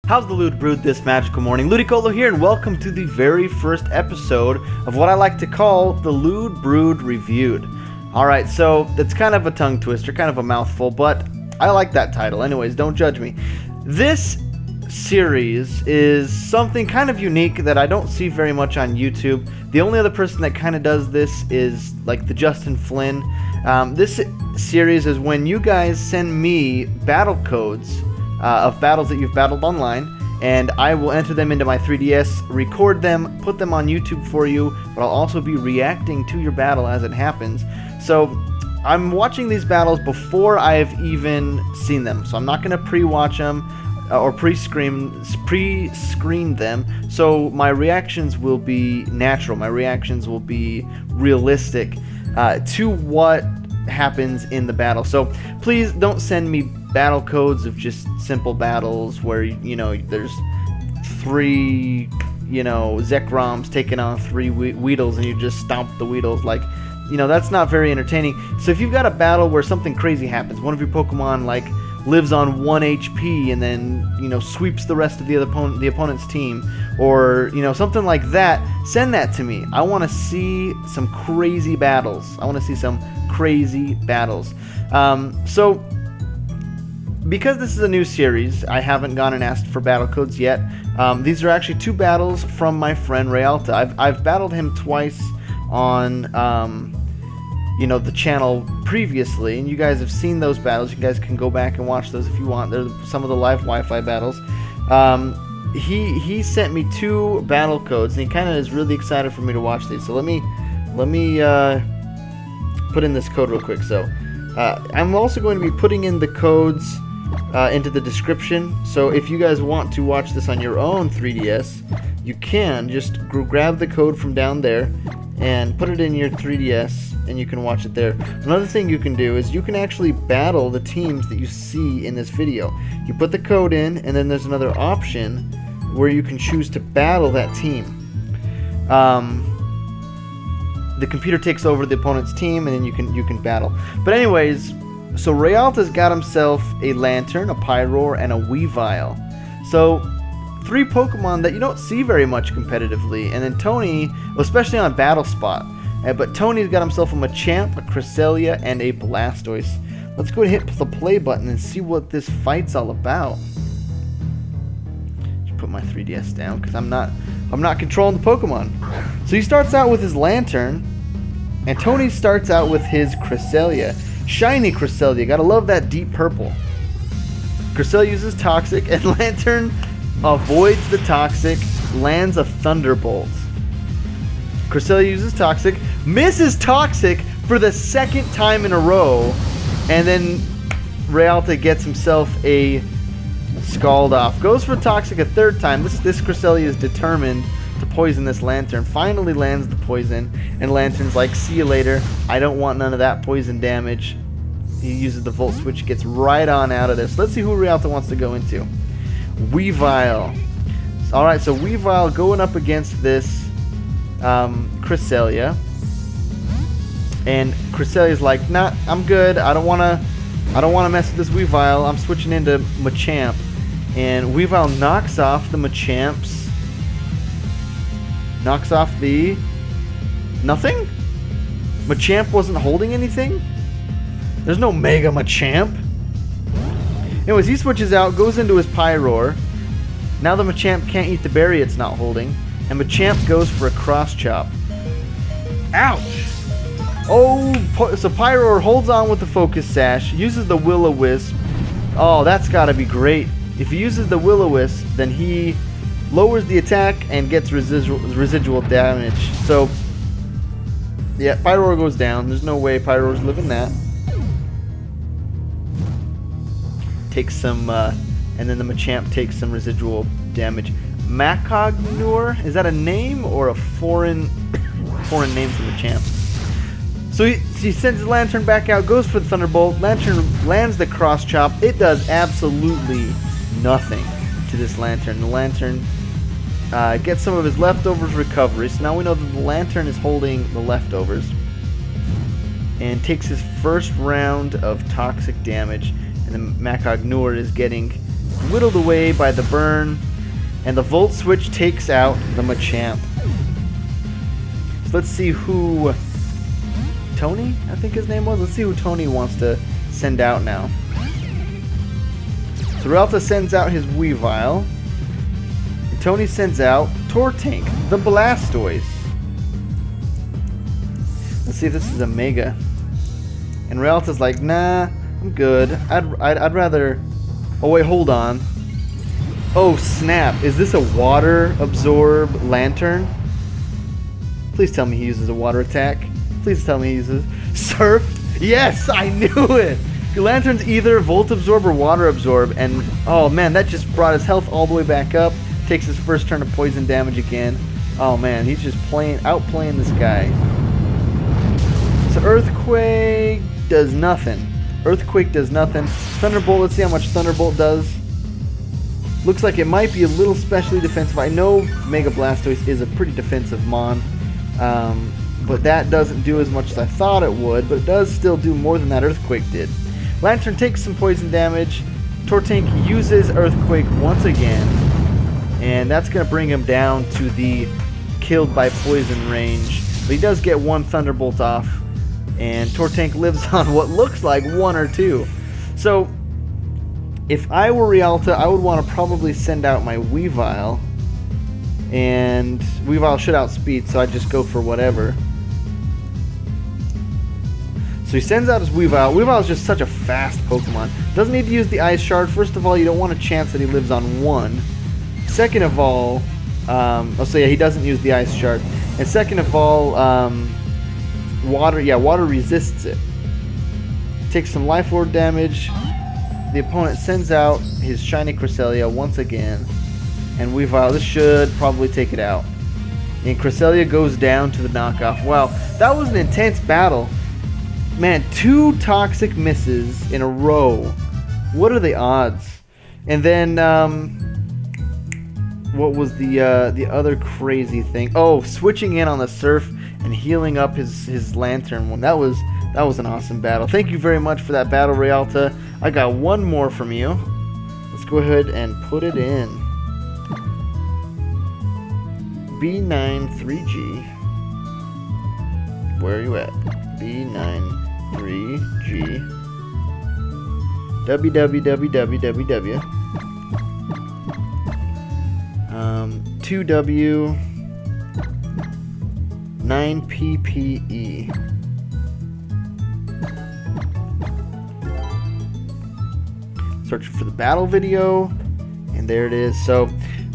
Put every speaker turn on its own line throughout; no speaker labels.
How's the LEWD Brood this magical morning? Lewdicolo here, and welcome to the very first episode of what I like to call the LEWD Brood Reviewed. Alright, so it's kind of a tongue twister, kind of a mouthful, but I like that title. Anyways, don't judge me. This series is something kind of unique that I don't see very much on YouTube. The only other person that kind of does this is like the Justin Flynn. This series is when you guys send me battle codes of battles that you've battled online, and I will enter them into my 3DS, record them, put them on YouTube for you, but I'll also be reacting to your battle as it happens. So I'm watching these battles before I've even seen them, so I'm not going to pre-watch them or pre-screen them, so my reactions will be natural, my reactions will be realistic to what happens in the battle. So please don't send me battle codes of just simple battles where, you know, there's 3, you know, Zekroms taking on 3 Weedles and you just stomp the Weedles. Like, you know, that's not very entertaining. So if you've got a battle where something crazy happens, one of your Pokemon like lives on 1 HP and then, you know, sweeps the rest of the opponent's team, or, you know, something like that, send that to me. I want to see some crazy battles. So because this is a new series, I haven't gone and asked for battle codes yet. These are actually 2 battles from my friend Realta. I've battled him twice on you know, the channel previously, and you guys have seen those battles. You guys can go back and watch those if you want. They're some of the live Wi-Fi battles. He sent me 2 battle codes, and he kind of is really excited for me to watch these. So let me put in this code real quick. So I'm also going to be putting in the codes into the description. So if you guys want to watch this on your own 3DS, you can just grab the code from down there and put it in your 3DS, and you can watch it there. Another thing you can do is you can actually battle the teams that you see in this video. You put the code in, and then there's another option where you can choose to battle that team. The computer takes over the opponent's team, and then you can battle. But anyways, so Realta's got himself a Lantern, a Pyroar, and a Weavile. So 3 Pokemon that you don't see very much competitively. And then Tony, especially on Battle Spot. But Tony's got himself a Machamp, a Cresselia, and a Blastoise. Let's go and hit the play button and see what this fight's all about. Just put my 3DS down because I'm not controlling the Pokemon. So he starts out with his Lantern, and Tony starts out with his Cresselia. Shiny Cresselia, gotta love that deep purple. Cresselia uses Toxic, and Lantern avoids the Toxic, lands a Thunderbolt. Cresselia uses Toxic, misses Toxic for the 2nd time in a row, and then Realta gets himself a Scald Off. Goes for Toxic a 3rd time. This Cresselia is determined to poison this Lantern. Finally lands the poison, and Lantern's like, see you later. I don't want none of that poison damage. He uses the Volt Switch, gets right on out of this. Let's see who Realta wants to go into. Weavile. Alright, so Weavile going up against this Cresselia, and Cresselia's like, nah, I'm good. I don't wanna mess with this Weavile. I'm switching into Machamp, and Weavile knocks off the Machamps. Knocks off the nothing. Machamp wasn't holding anything. There's no Mega Machamp. Anyways, he switches out, goes into his Pyroar. Now the Machamp can't eat the berry it's not holding, and Machamp goes for a Cross Chop. Ouch! Oh, so Pyroar holds on with the Focus Sash, uses the Will-O-Wisp. Oh, that's gotta be great. If he uses the Will-O-Wisp, then he lowers the attack and gets residual damage. So, yeah, Pyroar goes down. There's no way Pyroar's living that. Takes some, and then the Machamp takes some residual damage. Macognure? Is that a name or a foreign name for Machamp? So he sends his Lantern back out, goes for the Thunderbolt. Lantern lands the Cross Chop. It does absolutely nothing to this Lantern. The Lantern gets some of his leftovers recovery. So now we know that the Lantern is holding the leftovers. And takes his first round of toxic damage. And the Macognure is getting whittled away by the burn, and the Volt Switch takes out the Machamp. So let's see who... Tony, I think his name was? Let's see who Tony wants to send out now. So Realta sends out his Weavile. And Tony sends out Tortank, the Blastoise. Let's see if this is a Mega. And Realta's like, nah, I'm good. I'd rather... Oh wait, hold on. Oh snap, is this a Water Absorb Lantern? Please tell me he uses a Water Attack. Please tell me he uses Surf. Yes, I knew it! Your Lantern's either Volt Absorb or Water Absorb, and oh man, that just brought his health all the way back up. Takes his first turn of poison damage again. Oh man, he's just outplaying this guy. So Earthquake does nothing. Earthquake does nothing. Thunderbolt, let's see how much Thunderbolt does. Looks like it might be a little specially defensive. I know Mega Blastoise is a pretty defensive mon. But that doesn't do as much as I thought it would, but it does still do more than that Earthquake did. Lantern takes some poison damage. Tortank uses Earthquake once again, and that's going to bring him down to the killed by poison range. But he does get one Thunderbolt off, and Tortank lives on what looks like 1 or 2. So, if I were Realta, I would want to probably send out my Weavile, and Weavile should outspeed, so I'd just go for whatever. So he sends out his Weavile. Weavile is just such a fast Pokemon. Doesn't need to use the Ice Shard. First of all, you don't want a chance that he lives on 1. Second of all, so yeah, he doesn't use the Ice Shard. And second of all, water resists it. Takes some Life Orb damage. The opponent sends out his Shiny Cresselia once again. And Weavile, this should probably take it out. And Cresselia goes down to the knockoff. Wow, that was an intense battle. Man, 2 toxic misses in a row. What are the odds? And then, what was the other crazy thing? Oh, switching in on the Surf and healing up his Lantern one. That was an awesome battle. Thank you very much for that battle, Realta. I got one more from you. Let's go ahead and put it in. B93G. Where are you at? B93G. www. 2W 9PPE. Search for the battle video, and there it is. So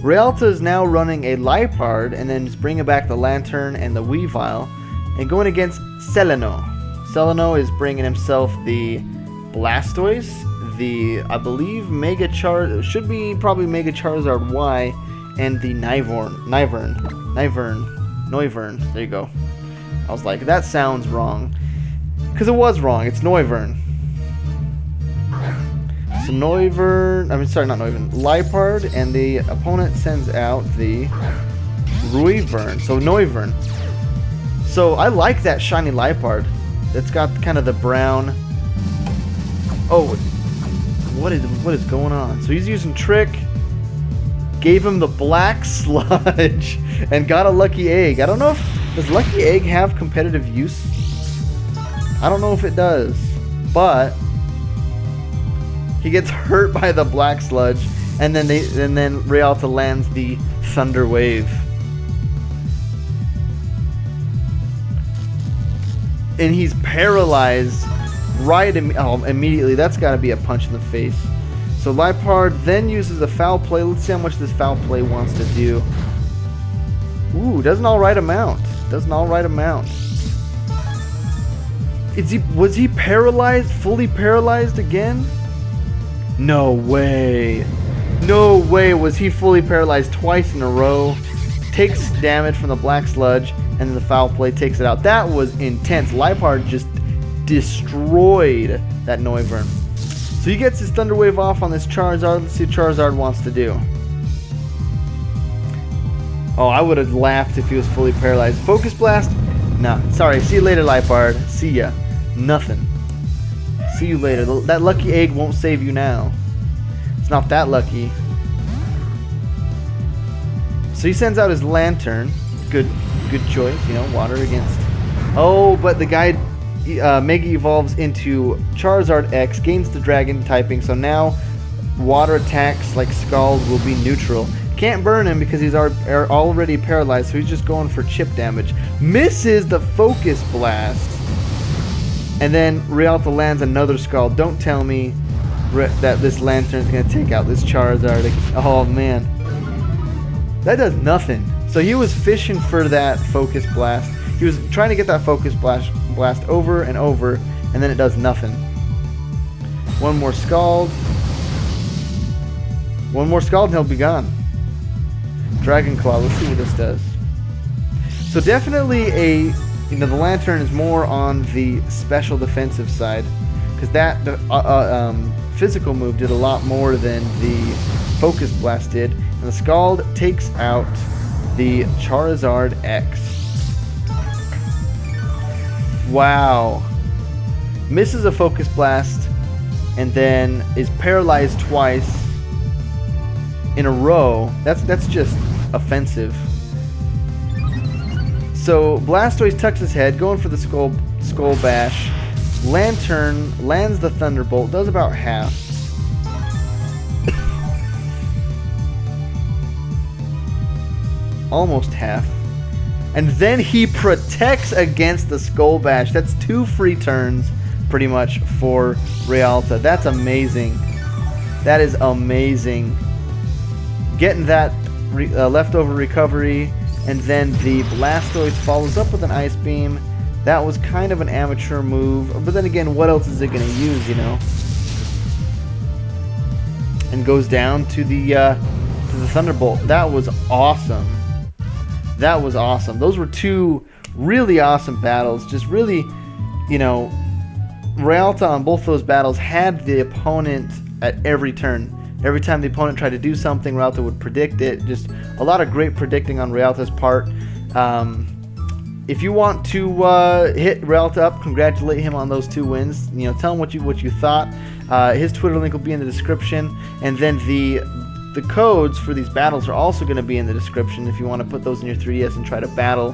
Realta is now running a Liepard, and then just bringing back the Lantern and the Weavile, and going against Celeno. Celeno is bringing himself the Blastoise, the, I believe, should be probably Mega Charizard Y, and the Noivern. There you go. I was like, that sounds wrong. Because it was wrong. It's Noivern. So Liepard, and the opponent sends out the Noivern. So Noivern. So I like that shiny Liepard. It's got kind of the brown. Oh, what is going on? So he's using Trick. Gave him the Black Sludge and got a Lucky Egg. I don't know does Lucky Egg have competitive use? I don't know if it does, but he gets hurt by the Black Sludge, and then Realta lands the Thunder Wave. And he's paralyzed right immediately. That's got to be a punch in the face. So Liepard then uses a Foul Play. Let's see how much this Foul Play wants to do. Ooh, does an alright amount. Was he paralyzed? Fully paralyzed again? No way. No way was he fully paralyzed twice in a row. Takes damage from the Black Sludge, and then the Foul Play takes it out. That was intense. Liepard just destroyed that Noivern. So he gets his Thunder Wave off on this Charizard. Let's see what Charizard wants to do. Oh, I would have laughed if he was fully paralyzed. Focus Blast? Nah. Sorry. See you later, Liepard. See ya. Nothing. See you later. That Lucky Egg won't save you now. It's not that lucky. So he sends out his lantern. Good choice, you know, water against. Oh, but the guy Mega evolves into Charizard X, gains the dragon typing, so now water attacks like Scald will be neutral. Can't burn him because he's already paralyzed, so he's just going for chip damage. Misses the Focus Blast. And then Realta lands another Scald. Don't tell me that this Lantern's going to take out this Charizard. Oh, man. That does nothing. So he was fishing for that Focus Blast. He was trying to get that Focus Blast over and over, and then it does nothing. One more Scald. One more Scald and he'll be gone. Dragon Claw, let's see what this does. So definitely the Lantern is more on the special defensive side, because that physical move did a lot more than the Focus Blast did, and the Scald takes out the Charizard X. Wow. Misses a Focus Blast and then is paralyzed twice in a row. That's just offensive. So Blastoise tucks his head, going for the Skull Bash. Lantern lands the Thunderbolt, does about half. Almost half. And then he protects against the Skull Bash. That's 2 free turns, pretty much, for Realta. That's amazing. That is amazing. Getting that leftover recovery, and then the Blastoise follows up with an Ice Beam. That was kind of an amateur move, but then again, what else is it going to use, you know? And goes down to the Thunderbolt. That was awesome. That was awesome. Those were 2 really awesome battles. Just really, you know, Realta on both those battles had the opponent at every turn. Every time the opponent tried to do something, Realta would predict it. Just a lot of great predicting on Realta's part. If you want to hit Realta up, congratulate him on those 2 wins. You know, tell him what you thought. His Twitter link will be in the description, and then the codes for these battles are also going to be in the description if you want to put those in your 3DS and try to battle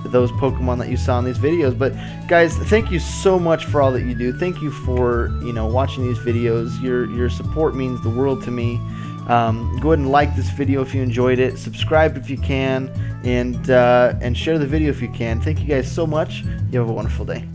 those Pokemon that you saw in these videos. But guys, thank you so much for all that you do. Thank you for, you know, watching these videos. Your support means the world to me. Go ahead and like this video if you enjoyed it. Subscribe if you can, and share the video if you can. Thank you guys so much. You have a wonderful day.